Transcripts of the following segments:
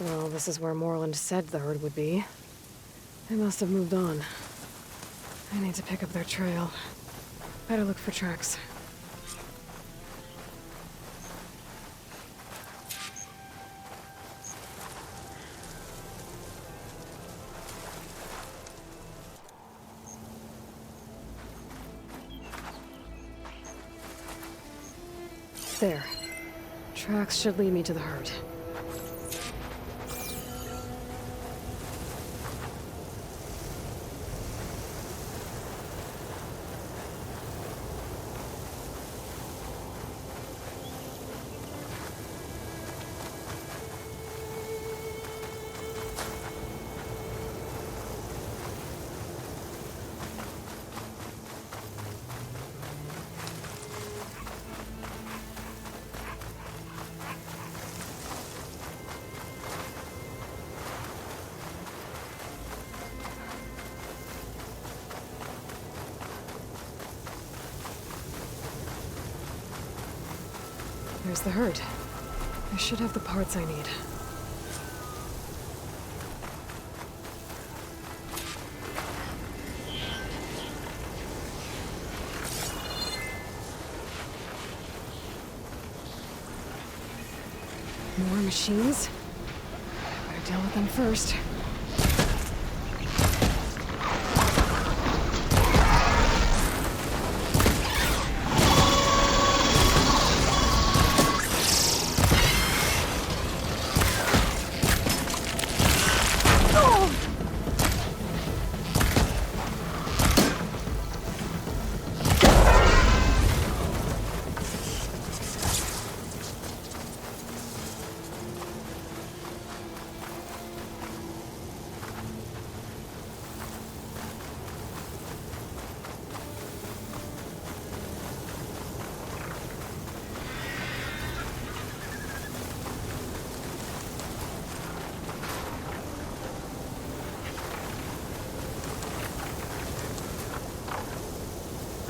Well, this is where Moreland said the herd would be. They must have moved on. I need to pick up their trail. Better look for tracks. There. Tracks should lead me to the herd. There's the herd. I should have the parts I need. More machines? Better deal with them first.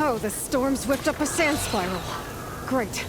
Oh, the storm's whipped up a sand spiral. Great.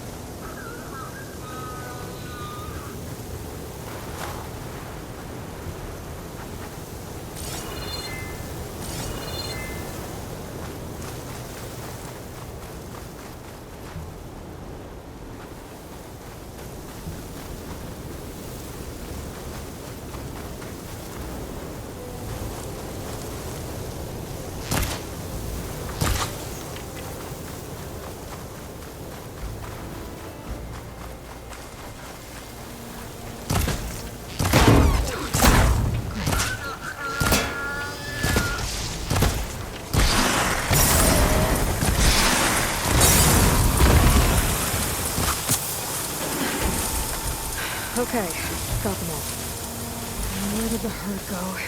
Okay, got them all. Where did the herd go?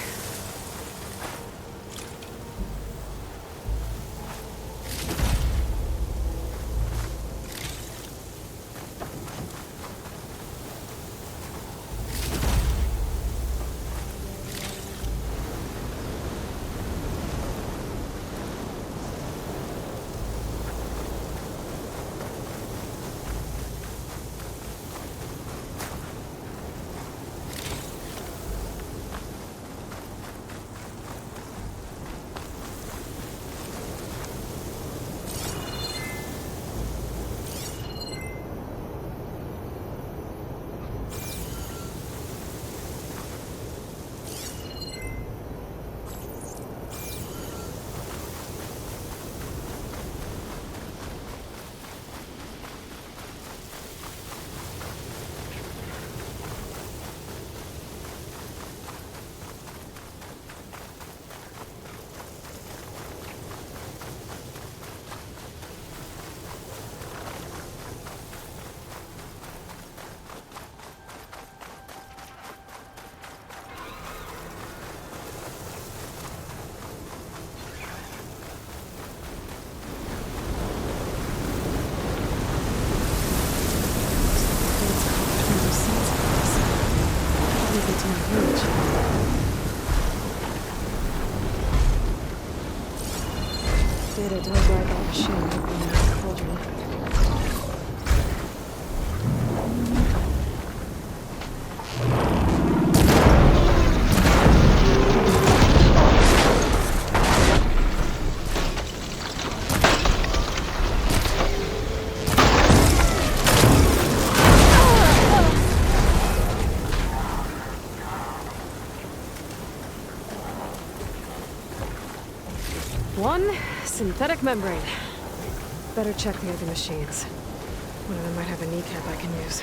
Data dug right that machine open in the cauldron. one, synthetic membrane. Better check the other machines. One of them might have a kneecap I can use.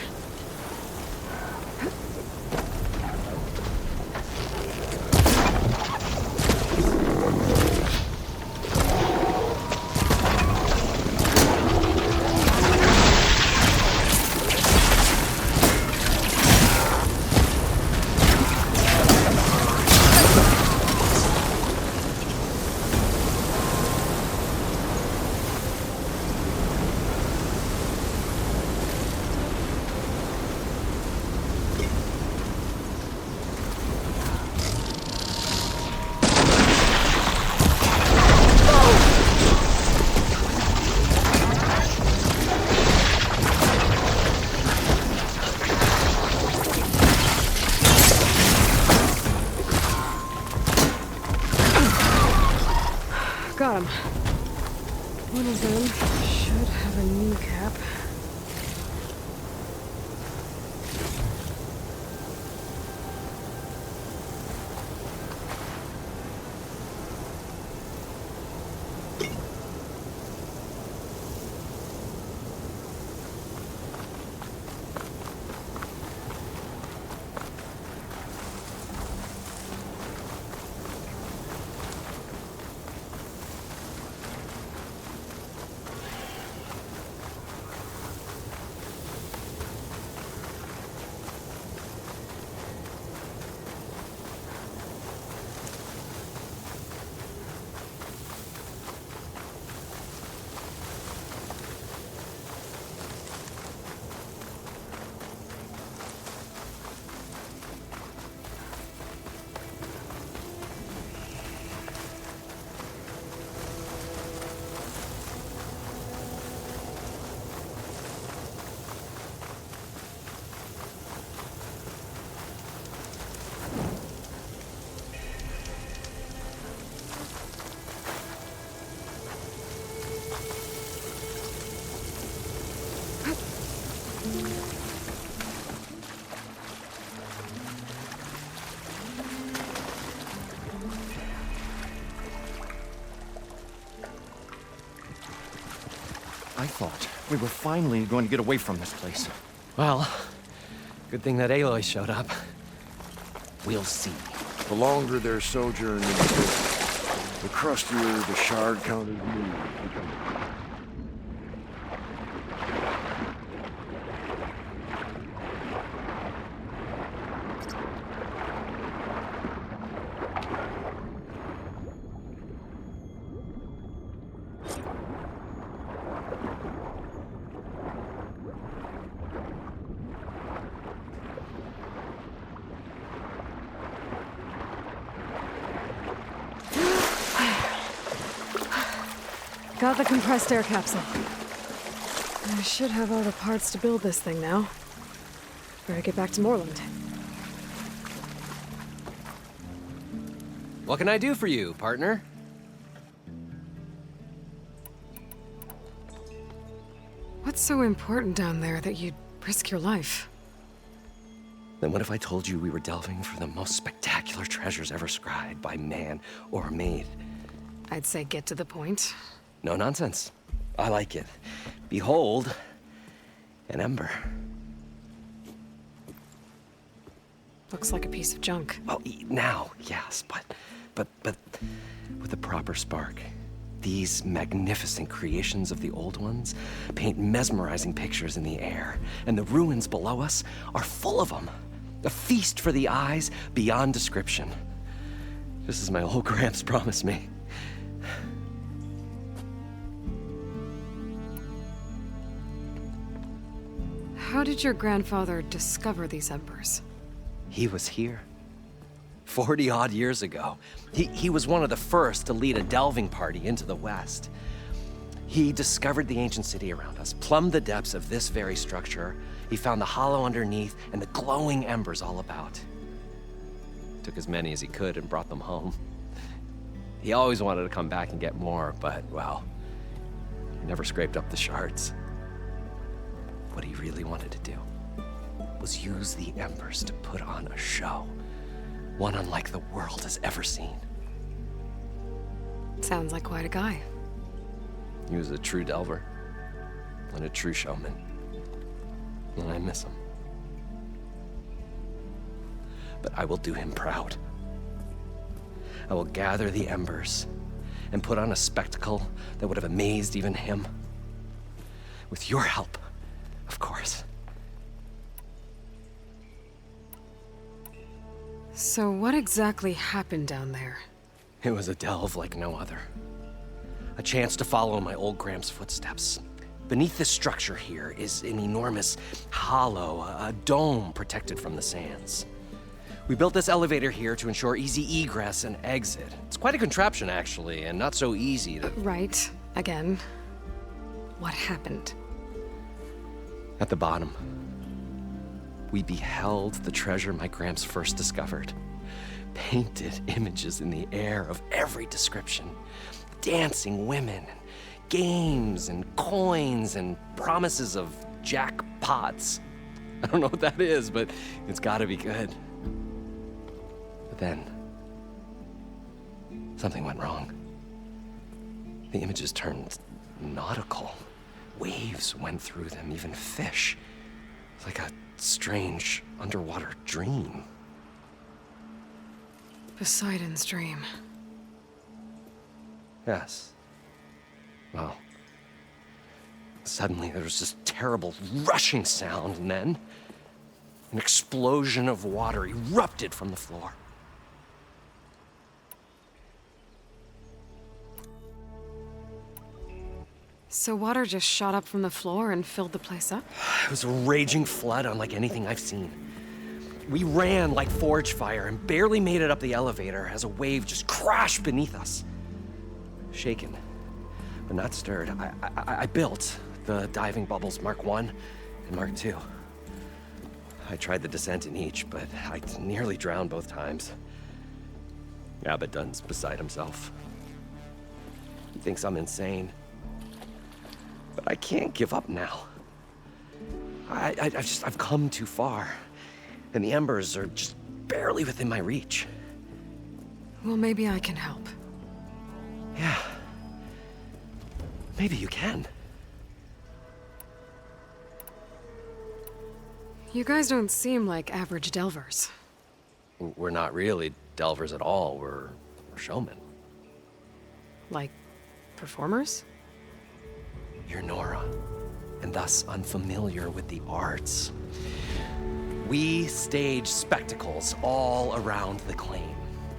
Got him. One of them should have a kneecap. I thought we were finally going to get away from this place. Well, good thing that Aloy showed up. We'll see. The longer their sojourn in the pit, the crustier the shard counted move becomes. Got the compressed air capsule. I should have all the parts to build this thing now. Better get back to Moreland. What can I do for you, partner? What's so important down there that you'd risk your life? Then what if I told you we were delving for the most spectacular treasures ever scribed by man or maid? I'd say get to the point. No nonsense. I like it. Behold, an ember. Looks like a piece of junk. Well, now, yes, but with a proper spark. These magnificent creations of the old ones paint mesmerizing pictures in the air, and the ruins below us are full of them. A feast for the eyes beyond description. Just as my old Gramps promised me. How did your grandfather discover these embers? He was here. 40-odd years ago. He was one of the first to lead a delving party into the West. He discovered the ancient city around us, plumbed the depths of this very structure. He found the hollow underneath and the glowing embers all about. Took as many as he could and brought them home. He always wanted to come back and get more, but, well, he never scraped up the shards. What he really wanted to do was use the embers to put on a show, one unlike the world has ever seen. Sounds like quite a guy. He was a true delver and a true showman. And I miss him. But I will do him proud. I will gather the embers and put on a spectacle that would have amazed even him. With your help, of course. So what exactly happened down there? It was a delve like no other. A chance to follow my old Gramps' footsteps. Beneath this structure here is an enormous hollow, a dome protected from the sands. We built this elevator here to ensure easy egress and exit. It's quite a contraption, actually, and not so easy to... Right. Again. What happened? At the bottom, we beheld the treasure my Gramps first discovered. Painted images in the air of every description. Dancing women, games and coins and promises of jackpots. I don't know what that is, but it's gotta be good. But then, something went wrong. The images turned nautical. Waves went through them, even fish. It's like a strange underwater dream. Poseidon's dream. Yes. Well, suddenly there was this terrible rushing sound, and then an explosion of water erupted from the floor. So water just shot up from the floor and filled the place up? It was a raging flood unlike anything I've seen. We ran like forge fire and barely made it up the elevator as a wave just crashed beneath us. Shaken, but not stirred, I built the diving bubbles Mark 1 and Mark 2. I tried the descent in each, but I nearly drowned both times. Abaddon's beside himself. He thinks I'm insane. But I can't give up now. I've come too far. And the embers are just barely within my reach. Well, maybe I can help. Yeah. Maybe you can. You guys don't seem like average delvers. We're not really delvers at all. We're showmen. Like, performers? You're Nora, and thus unfamiliar with the arts. We stage spectacles all around the claim.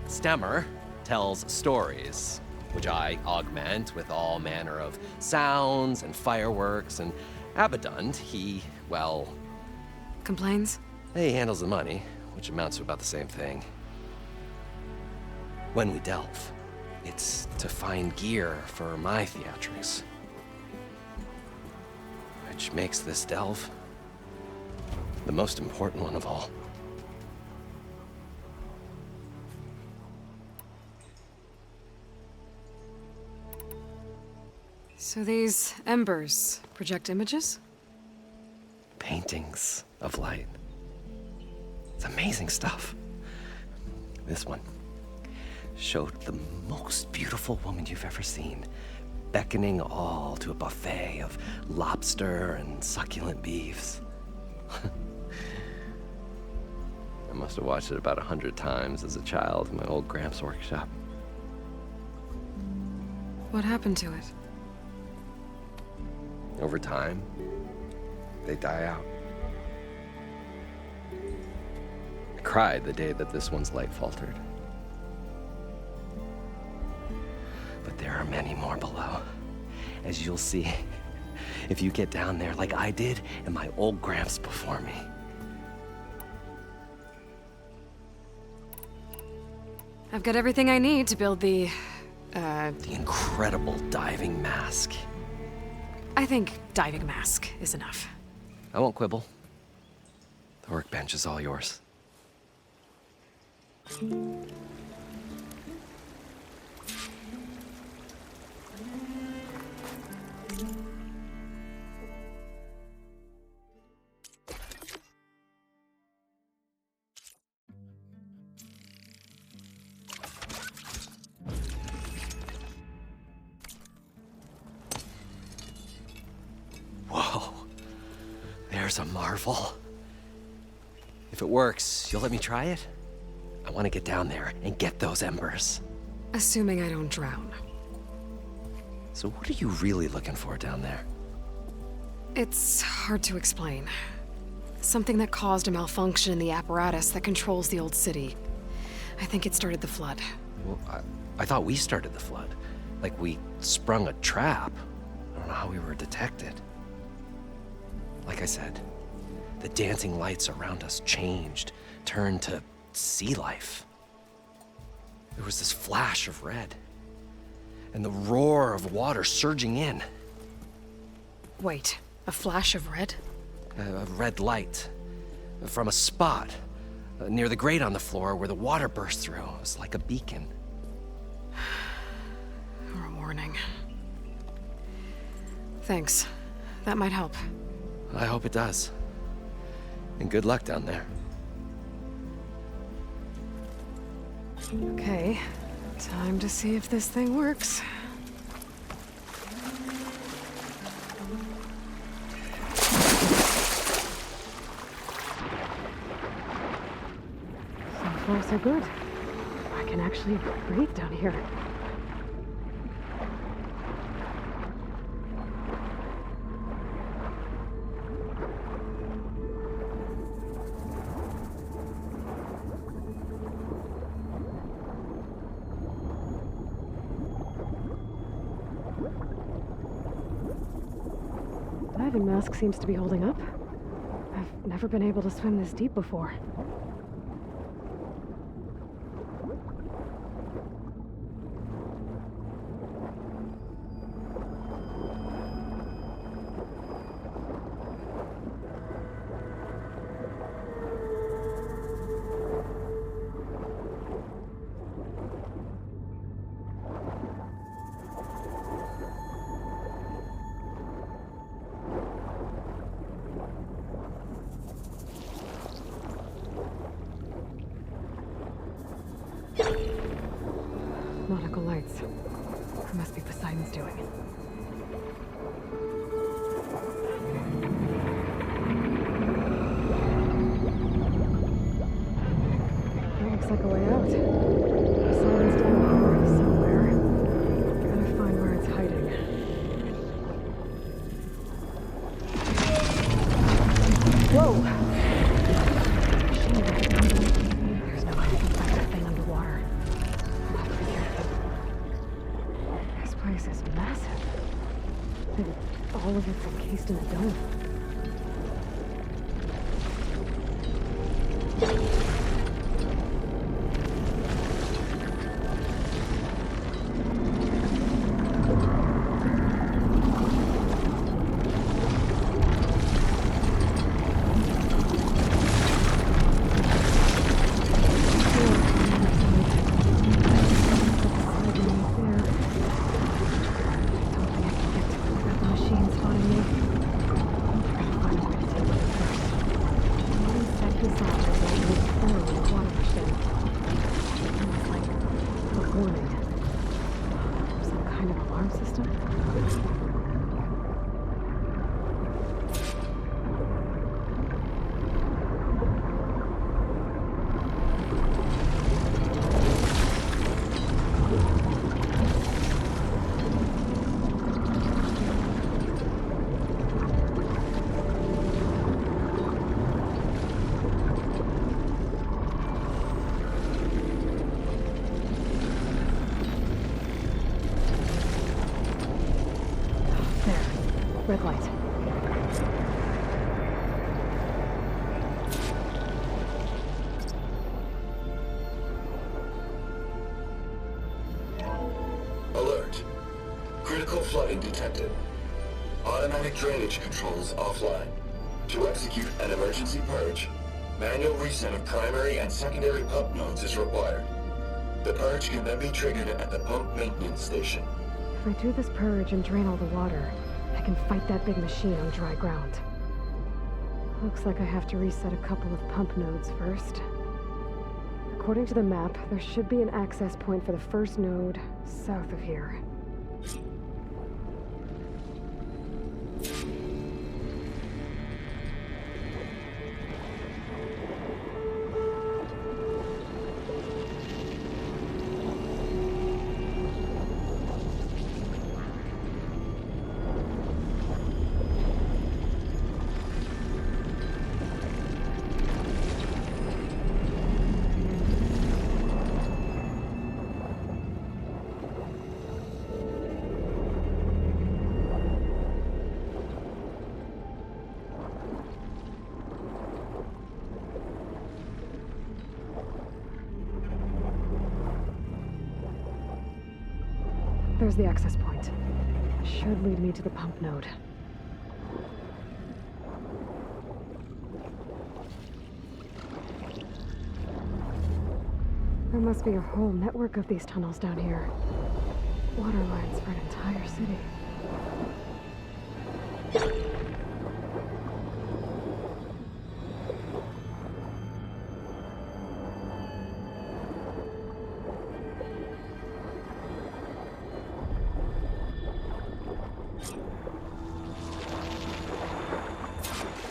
Stemmer tells stories, which I augment with all manner of sounds and fireworks, and Abaddon, well... Complains? He handles the money, which amounts to about the same thing. When we delve, it's to find gear for my theatrics. Which makes this delve the most important one of all. So these embers project images? Paintings of light. It's amazing stuff. This one showed the most beautiful woman you've ever seen, beckoning all to a buffet of lobster and succulent beefs. I must have watched it about 100 times as a child in my old Gramps workshop. What happened to it? Over time, they die out. I cried the day that this one's light faltered. But there are many more below, as you'll see if you get down there like I did and my old Gramps before me. I've got everything I need to build the incredible diving mask. I think diving mask is enough. I won't quibble. The workbench is all yours. power's a marvel. If it works, you'll let me try it? I want to get down there and get those embers. Assuming I don't drown. So what are you really looking for down there? It's hard to explain. Something that caused a malfunction in the apparatus that controls the old city. I think it started the flood. Well, I thought we started the flood. Like we sprung a trap. I don't know how we were detected. Like I said, the dancing lights around us changed, turned to sea life. There was this flash of red, and the roar of water surging in. Wait, a flash of red? A red light from a spot near the grate on the floor where the water burst through. It was like a beacon. Or a warning. Thanks. That might help. I hope it does. And good luck down there. Okay, time to see if this thing works. So far, so good. I can actually breathe down here. Diving mask seems to be holding up. I've never been able to swim this deep before. Nautical lights. It must be Poseidon's doing. That looks like a way out. Poseidon's down here somewhere. Gotta find where it's hiding. Whoa! There's no way I can fight that thing underwater. I'll have to be careful. This place is massive. And all of it's encased in a dome. Red light. Alert. Critical flooding detected. Automatic drainage controls offline. To execute an emergency purge, manual reset of primary and secondary pump nodes is required. The purge can then be triggered at the pump maintenance station. If I do this purge and drain all the water, I can fight that big machine on dry ground. Looks like I have to reset a couple of pump nodes first. According to the map, there should be an access point for the first node south of here. There's the access point. Should lead me to the pump node. There must be a whole network of these tunnels down here. Water lines for an entire city.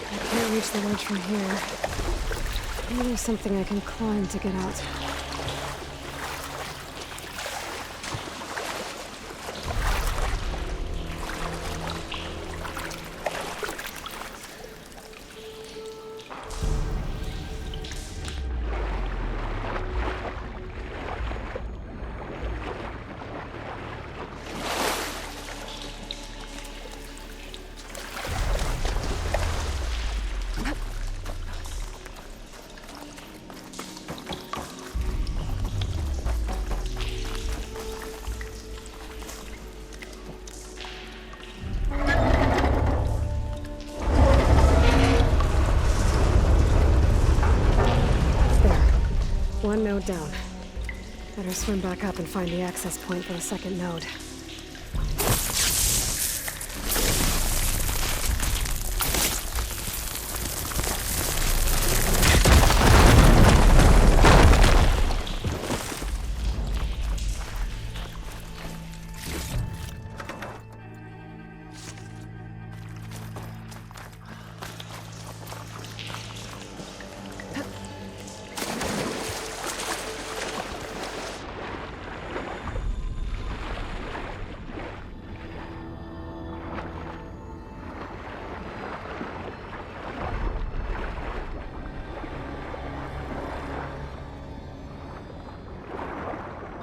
I can't reach the ledge from here. Maybe there's something I can climb to get out. One node down. Better swim back up and find the access point for the second node.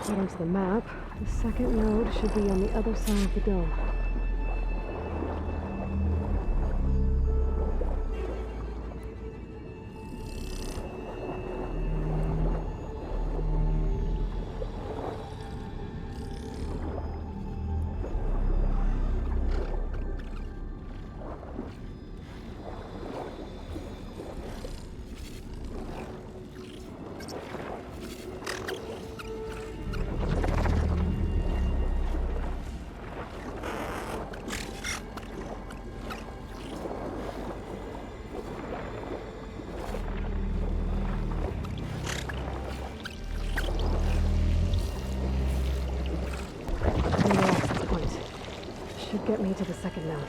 According to the map, the second node should be on the other side of the dome. Should get me to the second node.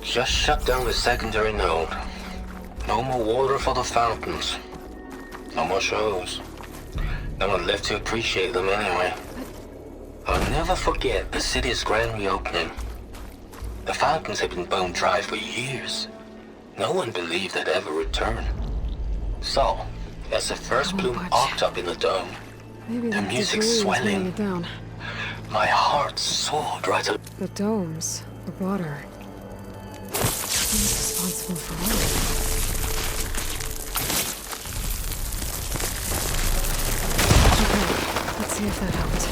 Just shut down the secondary node. No more water for the fountains. No more shows. No one left to appreciate them anyway. I'll never forget the city's grand reopening. The fountains had been bone dry for years. No one believed they'd ever return. So, as the first bloom arced up in the dome, Maybe the that's music really swelling, it down. my heart soared right to... The domes, the water. Who's responsible for all of it? Okay, let's see if that helped.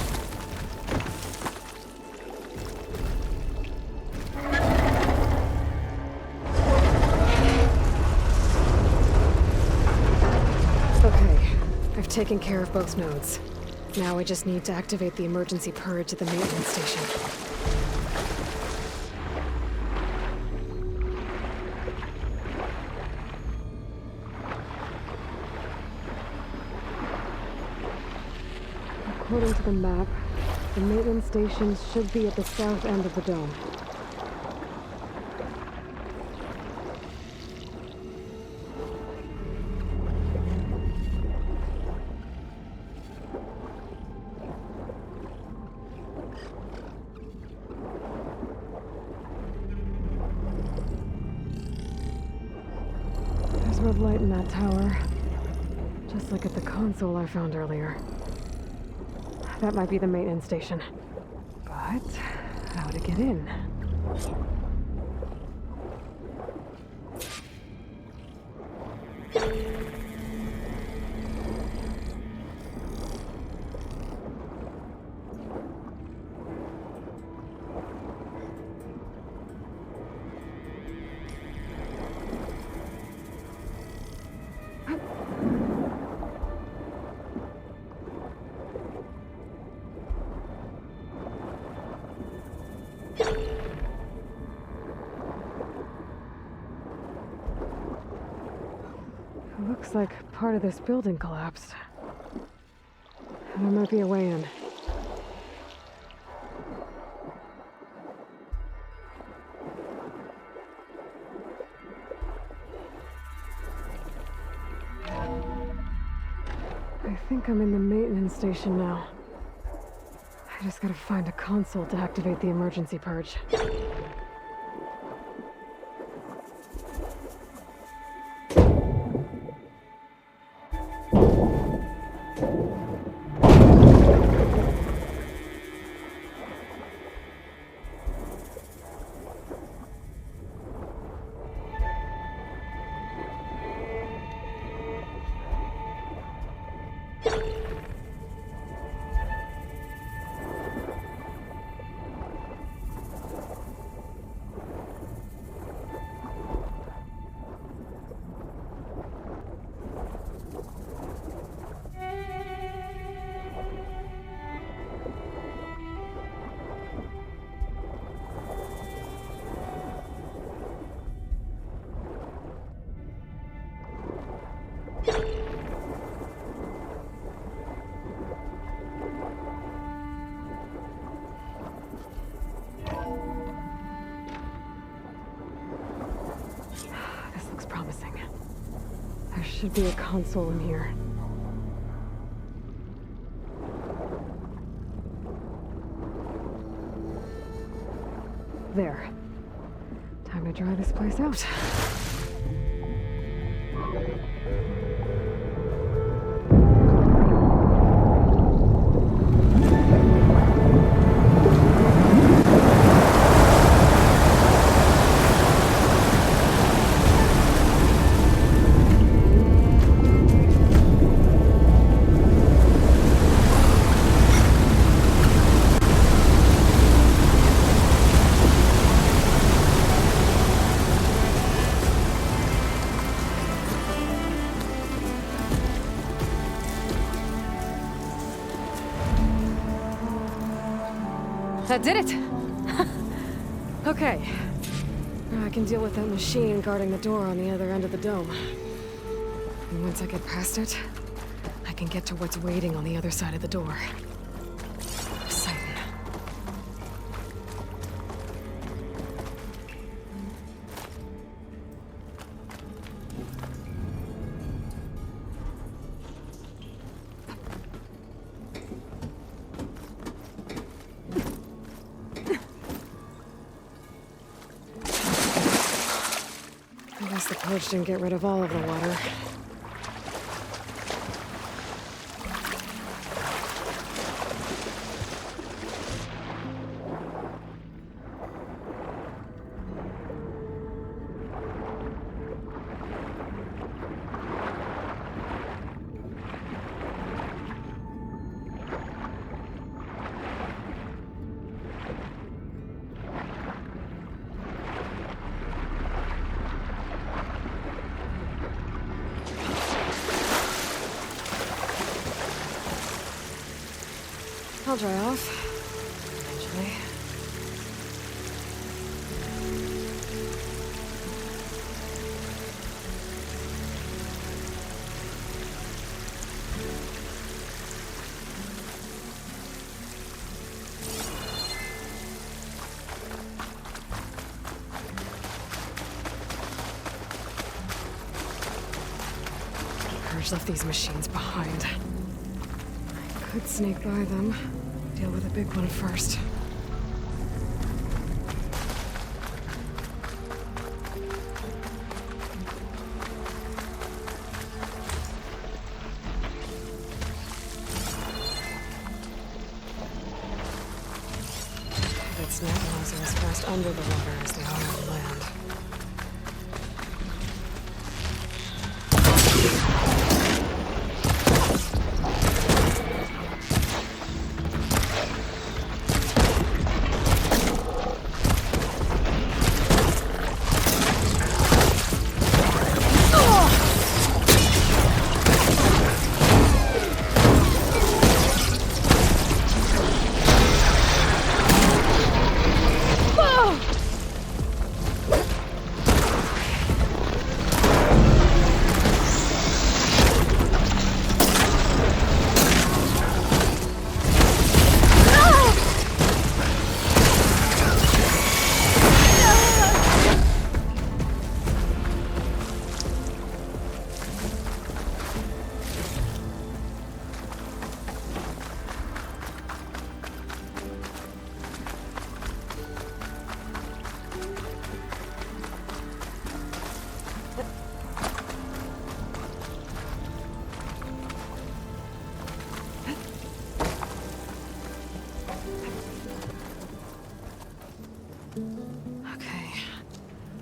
Okay, I've taken care of both nodes. Now I just need to activate the emergency purge at the maintenance station. According to the map, the maintenance station should be at the south end of the dome. There's red light in that tower, just like at the console I found earlier. That might be the maintenance station. But how to get in? Looks like part of this building collapsed. There might be a way in. I think I'm in the maintenance station now. I just gotta find a console to activate the emergency purge. This looks promising. There should be a console in here. There. Time to try this place out. That did it! Okay. Now I can deal with that machine guarding the door on the other end of the dome. And once I get past it, I can get to what's waiting on the other side of the door. Exciting. I guess the purge didn't get rid of all of the water. I'll dry off. Eventually. Purge left these machines behind. I could sneak by them. Deal with the big one first. Its net laws are as fast under the water as they are on land.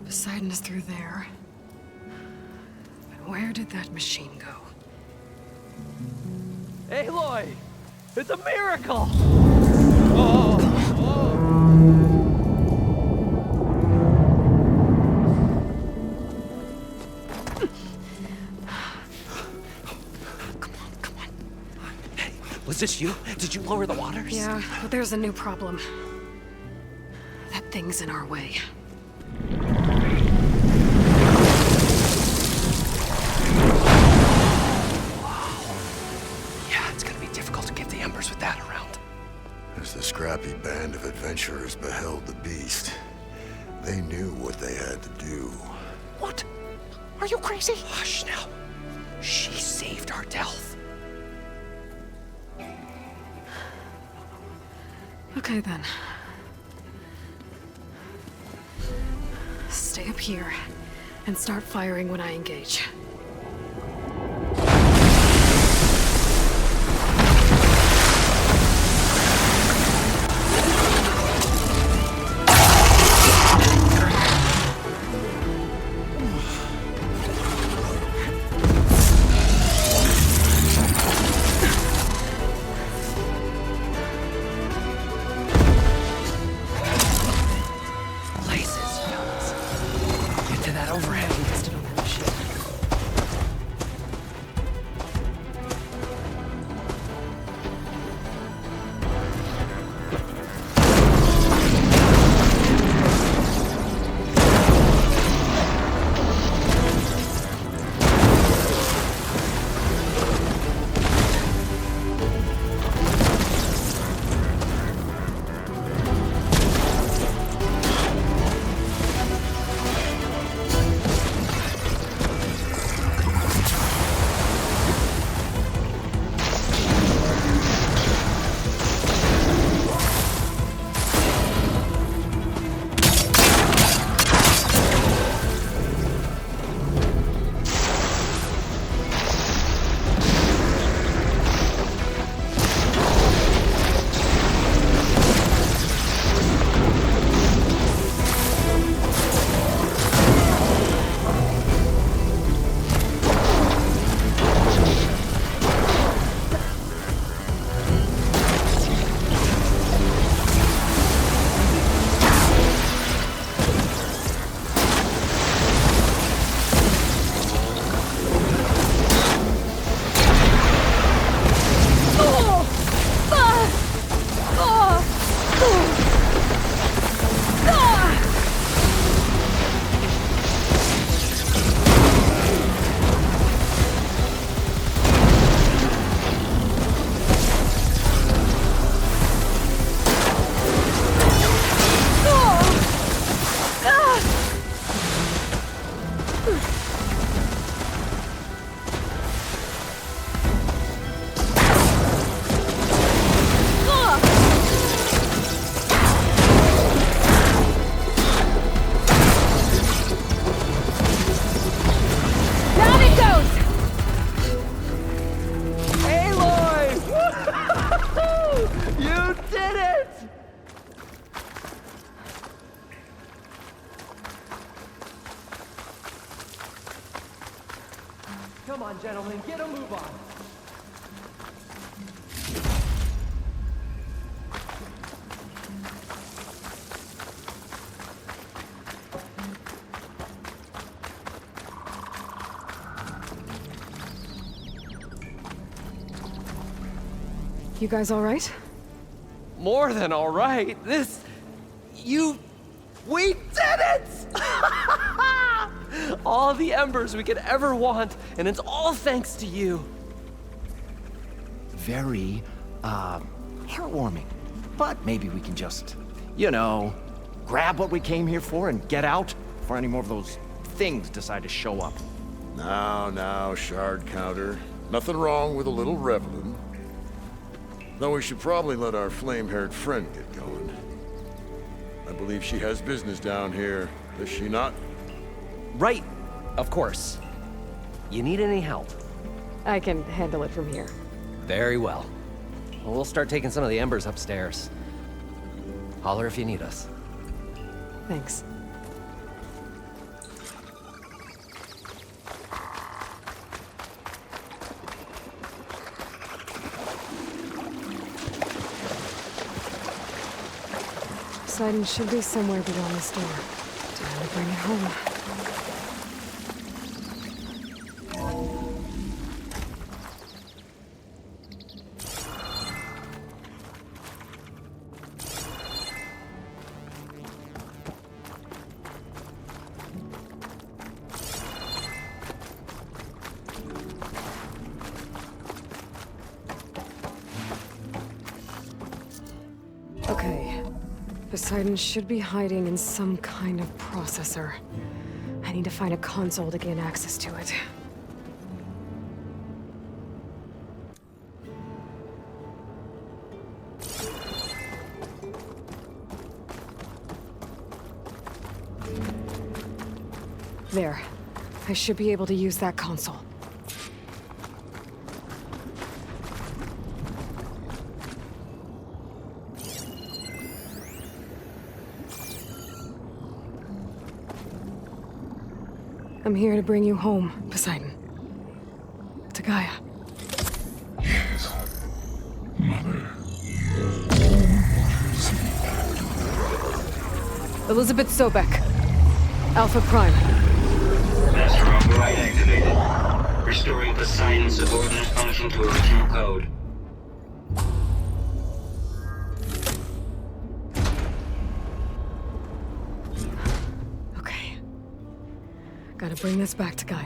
Poseidon is through there. But where did that machine go? Aloy! It's a miracle! Come on. Hey, was this you? Did you lower the waters? Yeah, but there's a new problem. That thing's in our way. With that around. As the scrappy band of adventurers beheld the beast, they knew what they had to do. What? Are you crazy? Hush now. She saved our Delph. Okay then. Stay up here and start firing when I engage. Come on, gentlemen, get a move on. You guys all right? More than all right. We did it! All the embers we could ever want, and it's all thanks to you. Very, heartwarming. But maybe we can just, grab what we came here for and get out before any more of those things decide to show up. Now, shard counter. Nothing wrong with a little reveling. Though we should probably let our flame-haired friend get going. I believe she has business down here, does she not? Right, of course. You need any help? I can handle it from here. Very well. We'll start taking some of the embers upstairs. Holler if you need us. Thanks. Poseidon should be somewhere beyond this door. Time to bring it home. Okay. Poseidon should be hiding in some kind of processor. I need to find a console to gain access to it. There. I should be able to use that console. I'm here to bring you home, Poseidon. To Gaia. Elizabeth Sobek. Alpha Prime. Master override activated. Restoring Poseidon's subordinate function to original code. Okay. Gotta bring this back to Gaia.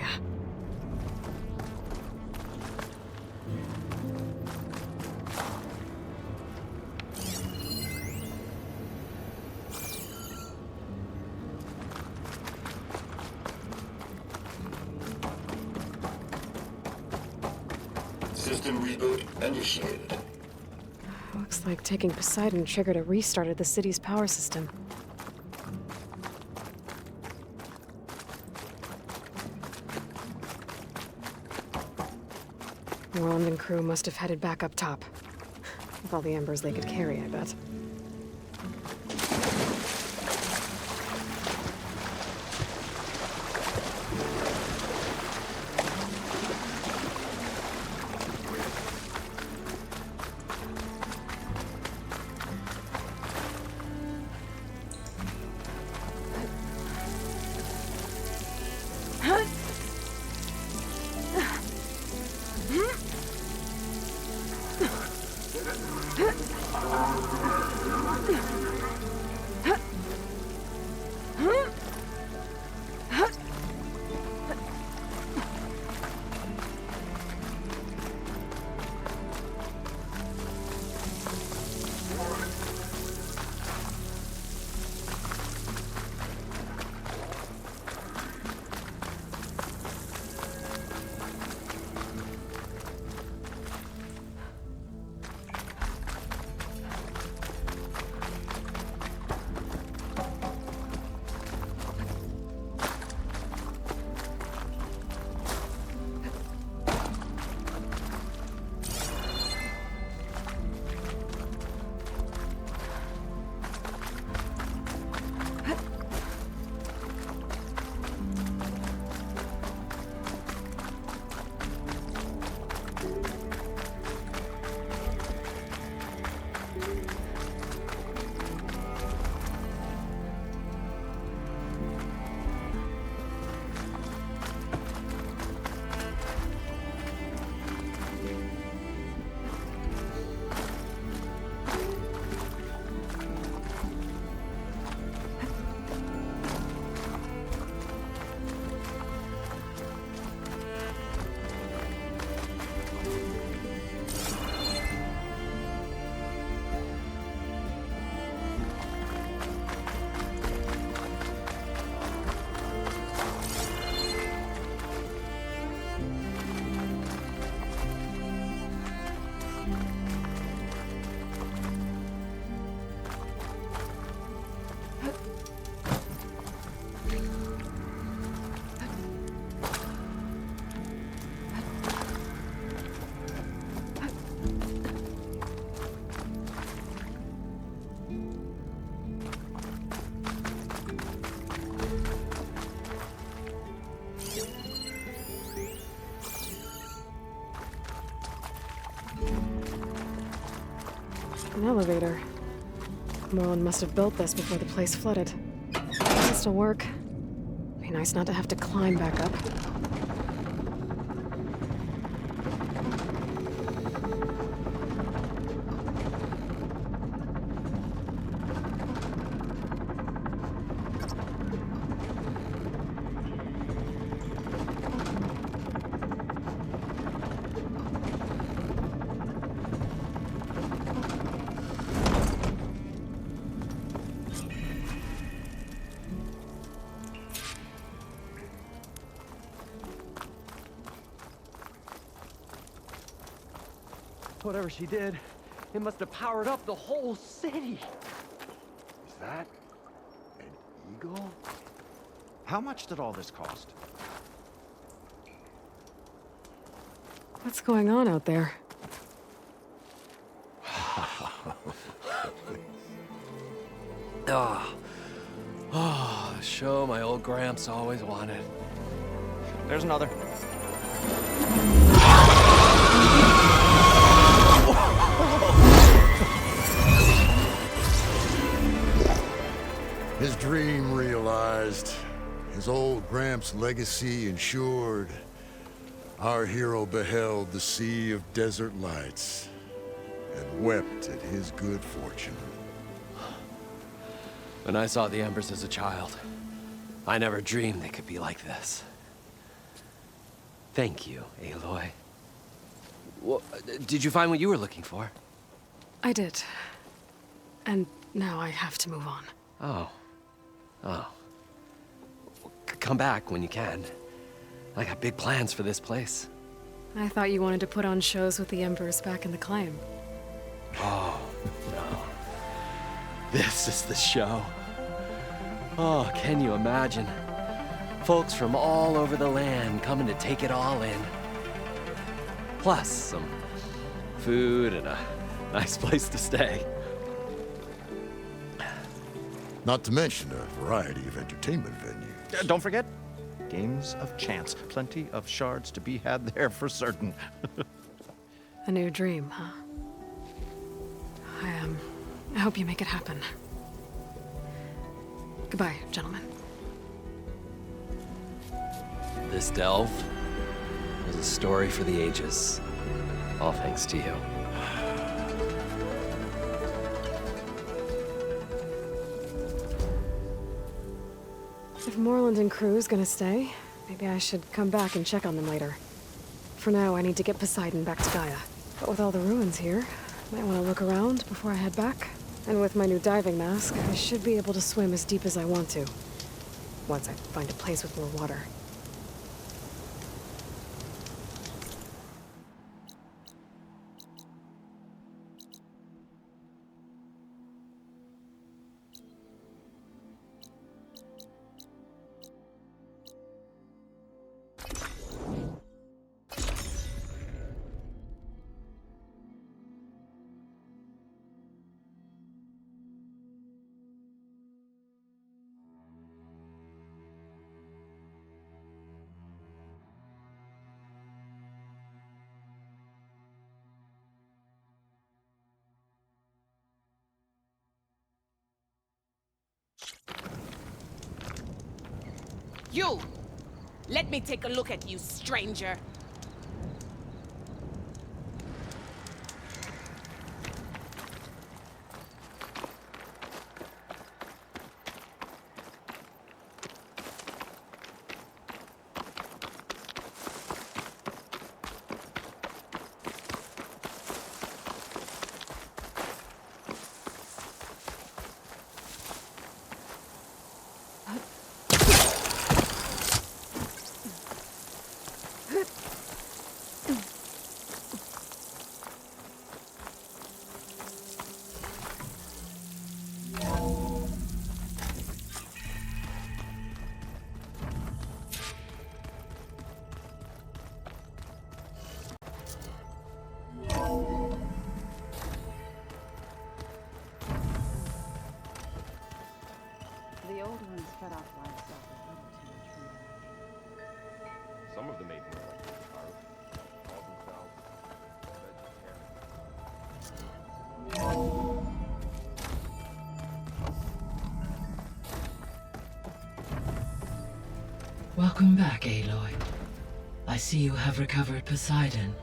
System reboot initiated. Looks like taking Poseidon triggered a restart of the city's power system. Roland and crew must have headed back up top. With all the embers they could carry, I bet. An elevator. Moreland must have built this before the place flooded. It'll still work. Be nice not to have to climb back up. Whatever she did, it must have powered up the whole city. Is that an eagle? How much did all this cost? What's going on out there? Oh, show my old Gramps always wanted. There's another. His dream realized, his old Gramps' legacy ensured. Our hero beheld the sea of desert lights and wept at his good fortune. When I saw the embers as a child, I never dreamed they could be like this. Thank you, Aloy. Well, did you find what you were looking for? I did. And now I have to move on. Oh. Oh. Come back when you can. I got big plans for this place. I thought you wanted to put on shows with the Embers back in the claim. Oh, no. This is the show. Oh, can you imagine? Folks from all over the land coming to take it all in. Plus some food and a nice place to stay. Not to mention a variety of entertainment venues. Don't forget, games of chance. Plenty of shards to be had there for certain. A new dream, huh? I hope you make it happen. Goodbye, gentlemen. This delve was a story for the ages. All thanks to you. If Moreland and crew's gonna stay, maybe I should come back and check on them later. For now, I need to get Poseidon back to Gaia. But with all the ruins here, I might want to look around before I head back. And with my new diving mask, I should be able to swim as deep as I want to. Once I find a place with more water. You! Let me take a look at you, stranger. Welcome back, Aloy. I see you have recovered Poseidon.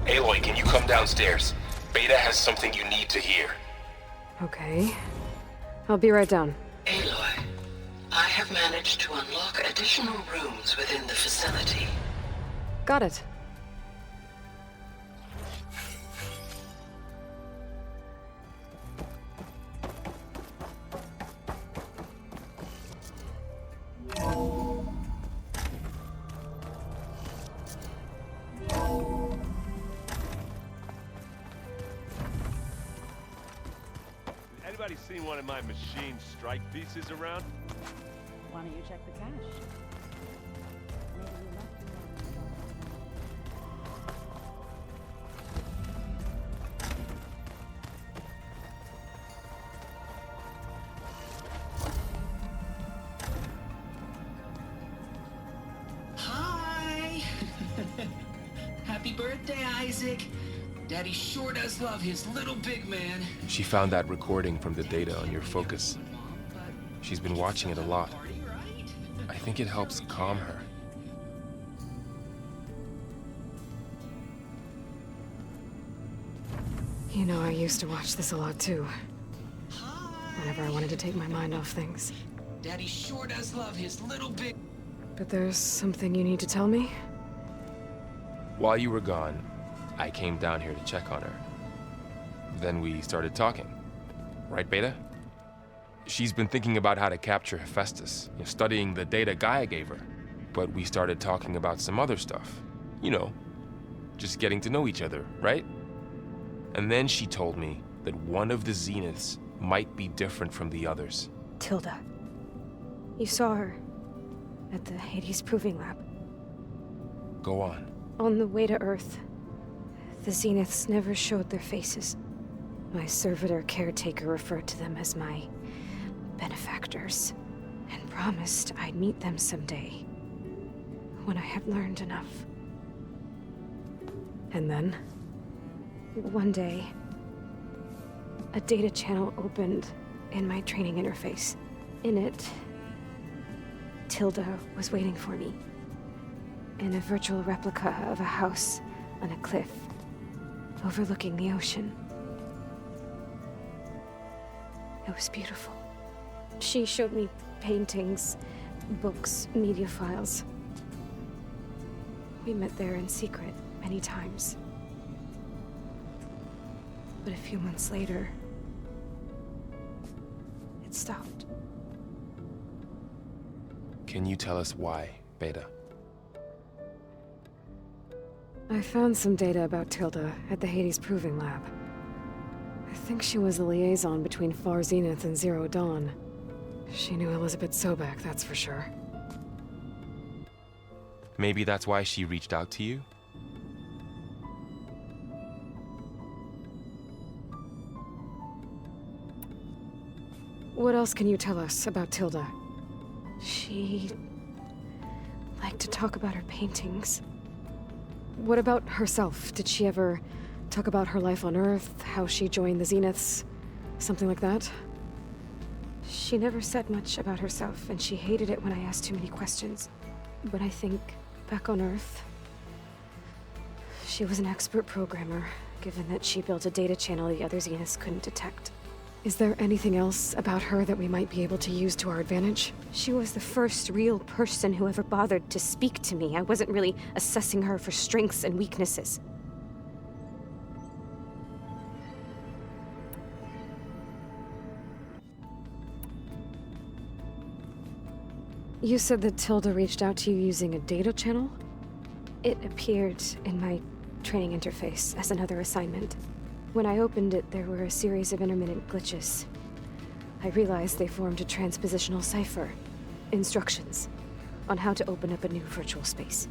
Aloy, can you come downstairs? Beta has something you need to hear. Okay. I'll be right down. Aloy, I have managed to unlock additional rooms within the facility. Got it. Anybody seen one of my machine strike pieces around? Why don't you check the cache? Maybe you left Hi! Happy birthday, Isaac. Daddy sure does love his little big man. She found that recording from the data on your focus. She's been watching it a lot. I think it helps calm her. You know, I used to watch this a lot too. Whenever I wanted to take my mind off things. Daddy sure does love his little big... But there's something you need to tell me? While you were gone, I came down here to check on her. Then we started talking. Right, Beta? She's been thinking about how to capture Hephaestus, studying the data Gaia gave her. But we started talking about some other stuff. You know, just getting to know each other, right? And then she told me that one of the Zeniths might be different from the others. Tilda. You saw her at the Hades Proving Lab. Go on. On the way to Earth, the Zeniths never showed their faces. My servitor caretaker referred to them as my benefactors, and promised I'd meet them someday, when I had learned enough. And then, one day, a data channel opened in my training interface. In it, Tilda was waiting for me, in a virtual replica of a house on a cliff, overlooking the ocean. It was beautiful. She showed me paintings, books, media files. We met there in secret many times. But a few months later, it stopped. Can you tell us why, Beta? I found some data about Tilda at the Hades Proving Lab. I think she was the liaison between Far Zenith and Zero Dawn. She knew Elizabeth Sobek, that's for sure. Maybe that's why she reached out to you? What else can you tell us about Tilda? She liked to talk about her paintings. What about herself? Did she ever talk about her life on Earth, how she joined the Zeniths, something like that? She never said much about herself, and she hated it when I asked too many questions. But I think, back on Earth, she was an expert programmer, given that she built a data channel the other Zeniths couldn't detect. Is there anything else about her that we might be able to use to our advantage? She was the first real person who ever bothered to speak to me. I wasn't really assessing her for strengths and weaknesses. You said that Tilda reached out to you using a data channel? It appeared in my training interface as another assignment. When I opened it, there were a series of intermittent glitches. I realized they formed a transpositional cipher. Instructions on how to open up a new virtual space.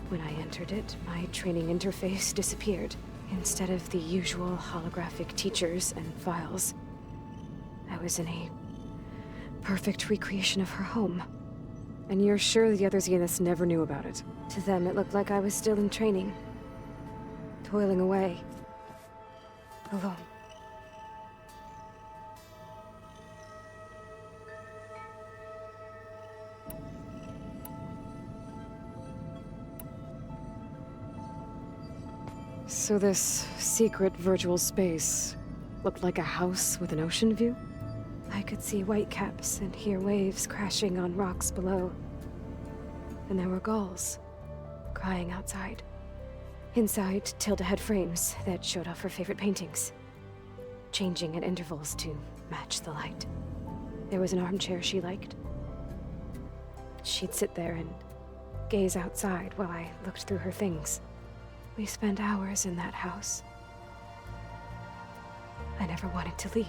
When I entered it, my training interface disappeared. Instead of the usual holographic teachers and files, I was in a perfect recreation of her home. And you're sure the other Zeniths never knew about it? To them, it looked like I was still in training, toiling away, alone. So this secret virtual space looked like a house with an ocean view? I could see whitecaps and hear waves crashing on rocks below. And there were gulls crying outside. Inside, Tilda had frames that showed off her favorite paintings, changing at intervals to match the light. There was an armchair she liked. She'd sit there and gaze outside while I looked through her things. We spent hours in that house. I never wanted to leave.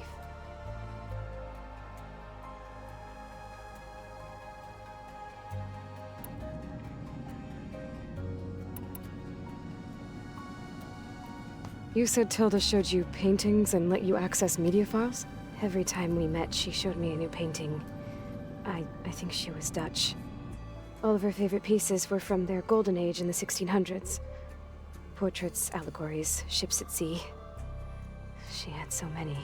You said Tilda showed you paintings and let you access media files? Every time we met, she showed me a new painting. I think she was Dutch. All of her favorite pieces were from their golden age in the 1600s. Portraits, allegories, ships at sea. She had so many.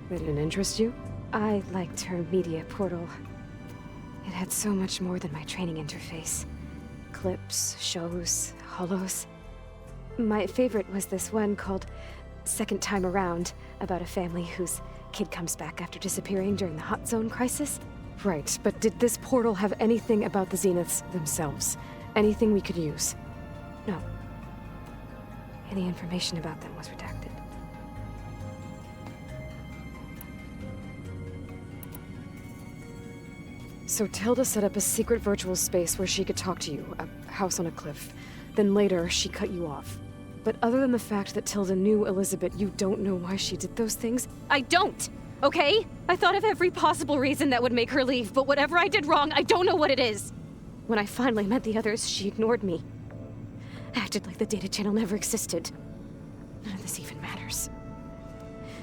They didn't interest you? I liked her media portal. It had so much more than my training interface. Clips, shows, holos. My favorite was this one called Second Time Around, about a family whose kid comes back after disappearing during the Hot Zone crisis. Right, but did this portal have anything about the Zeniths themselves? Anything we could use? No. Any information about them was redacted. So Tilda set up a secret virtual space where she could talk to you, a house on a cliff. Then later, she cut you off. But other than the fact that Tilda knew Elizabeth, you don't know why she did those things? I don't! Okay? I thought of every possible reason that would make her leave, but whatever I did wrong, I don't know what it is! When I finally met the others, she ignored me. Acted like the data channel never existed. None of this even matters.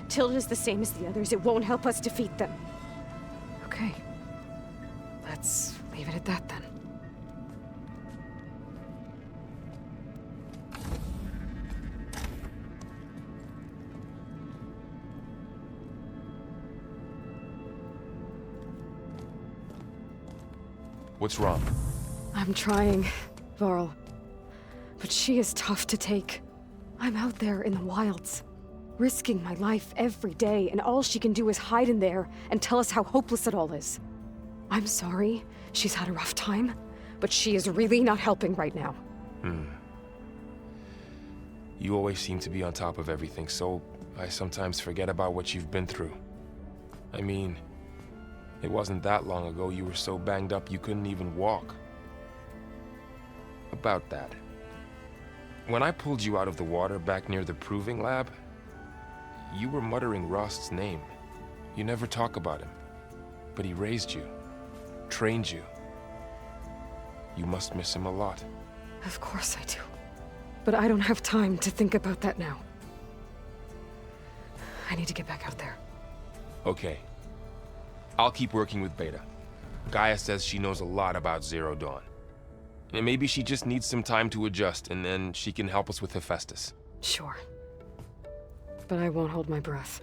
Tilda's the same as the others. It won't help us defeat them. Okay. Let's leave it at that then. What's wrong? I'm trying, Varl. But she is tough to take. I'm out there in the wilds, risking my life every day, and all she can do is hide in there and tell us how hopeless it all is. I'm sorry, she's had a rough time, but she is really not helping right now. You always seem to be on top of everything, so I sometimes forget about what you've been through. I mean, it wasn't that long ago you were so banged up you couldn't even walk. About that. When I pulled you out of the water back near the proving lab, you were muttering Rost's name. You never talk about him. But he raised you, trained you. You must miss him a lot. Of course I do. But I don't have time to think about that now. I need to get back out there. Okay. I'll keep working with Beta. Gaia says she knows a lot about Zero Dawn. And maybe she just needs some time to adjust, and then she can help us with Hephaestus. Sure. But I won't hold my breath.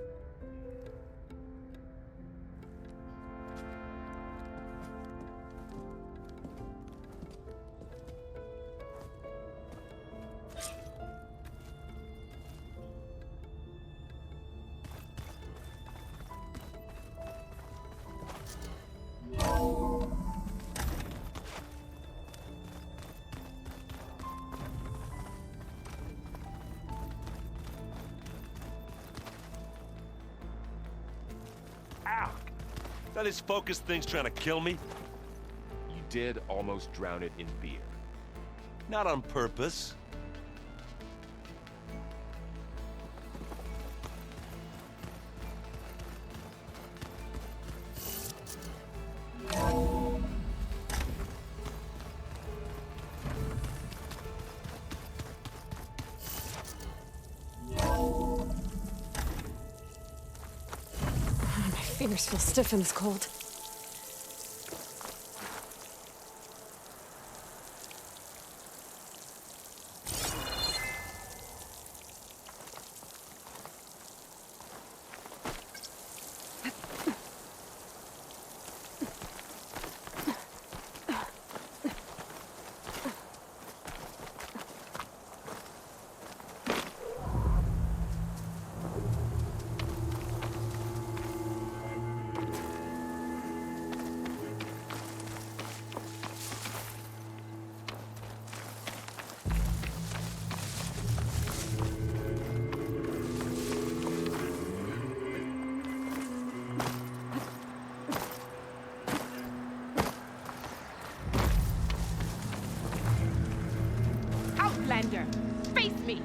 Now this focus thing's trying to kill me? You did almost drown it in beer. Not on purpose. Fingers feel stiff in this cold. Outlander, face me!